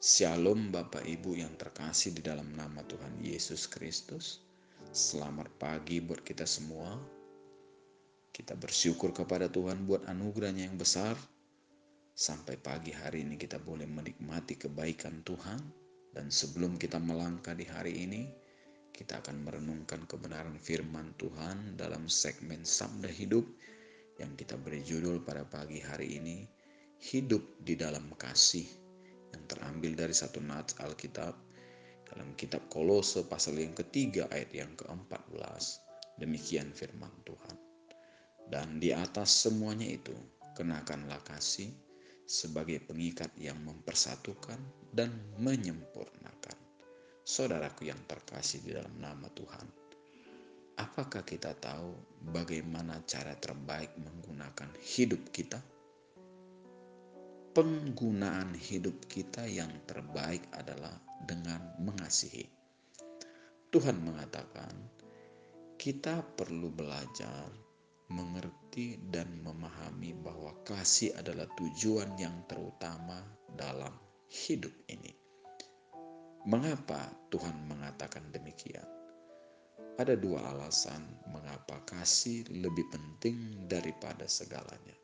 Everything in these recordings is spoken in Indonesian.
Shalom Bapak Ibu yang terkasih di dalam nama Tuhan Yesus Kristus. Selamat pagi buat kita semua. Kita bersyukur kepada Tuhan buat anugerahnya yang besar. Sampai pagi hari ini kita boleh menikmati kebaikan Tuhan. Dan sebelum kita melangkah di hari ini, kita akan merenungkan kebenaran firman Tuhan dalam segmen Sabda Hidup yang kita beri judul pada pagi hari ini, Hidup di dalam Kasih, yang terambil dari satu nats Alkitab dalam kitab Kolose pasal yang ketiga ayat yang ke-14. Demikian firman Tuhan. Dan di atas semuanya itu, kenakanlah kasih sebagai pengikat yang mempersatukan dan menyempurnakan. Saudaraku yang terkasih di dalam nama Tuhan, apakah kita tahu bagaimana cara terbaik menggunakan hidup kita? Penggunaan hidup kita yang terbaik adalah dengan mengasihi. Tuhan mengatakan, kita perlu belajar, mengerti, dan memahami bahwa kasih adalah tujuan yang terutama dalam hidup ini. Mengapa Tuhan mengatakan demikian? Ada dua alasan mengapa kasih lebih penting daripada segalanya.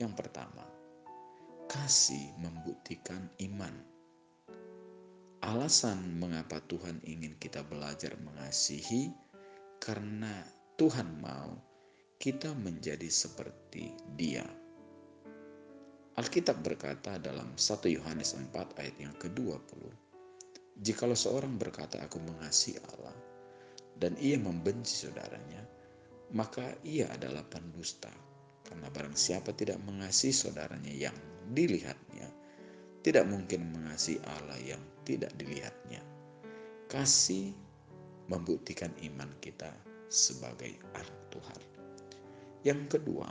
Yang pertama, kasih membuktikan iman. Alasan mengapa Tuhan ingin kita belajar mengasihi, karena Tuhan mau kita menjadi seperti Dia. Alkitab berkata dalam 1 Yohanes 4 ayat yang ke-20, jikalau seorang berkata aku mengasihi Allah dan ia membenci saudaranya, maka ia adalah pendusta. Karena barang siapa tidak mengasihi saudaranya yang dilihatnya, tidak mungkin mengasihi Allah yang tidak dilihatnya. Kasih membuktikan iman kita sebagai anak Tuhan. Yang kedua,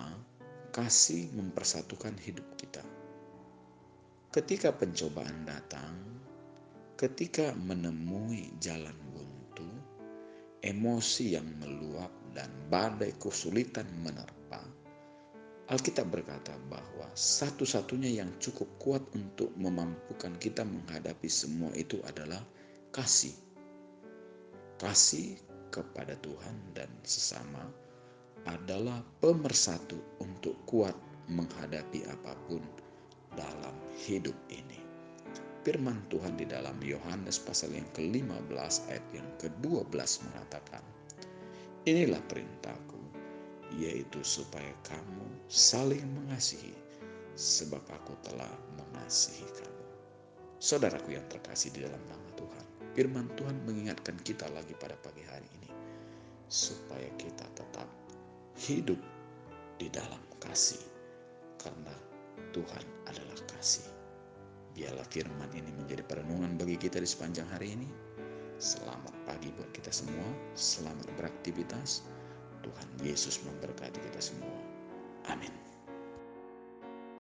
kasih mempersatukan hidup kita. Ketika pencobaan datang, ketika menemui jalan buntu, emosi yang meluap dan badai kesulitan menerpa, Alkitab berkata bahwa satu-satunya yang cukup kuat untuk memampukan kita menghadapi semua itu adalah kasih. Kasih kepada Tuhan dan sesama adalah pemersatu untuk kuat menghadapi apapun dalam hidup ini. Firman Tuhan di dalam Yohanes pasal yang ke-15 ayat yang ke-12 mengatakan, inilah perintahku, yaitu supaya kamu saling mengasihi, sebab aku telah mengasihi kamu. Saudaraku yang terkasih di dalam nama Tuhan, firman Tuhan mengingatkan kita lagi pada pagi hari ini, supaya kita tetap hidup di dalam kasih, karena Tuhan adalah kasih. Biarlah firman ini menjadi perenungan bagi kita di sepanjang hari ini. Selamat pagi buat kita semua, selamat beraktivitas. Tuhan Yesus memberkati kita semua. Amin.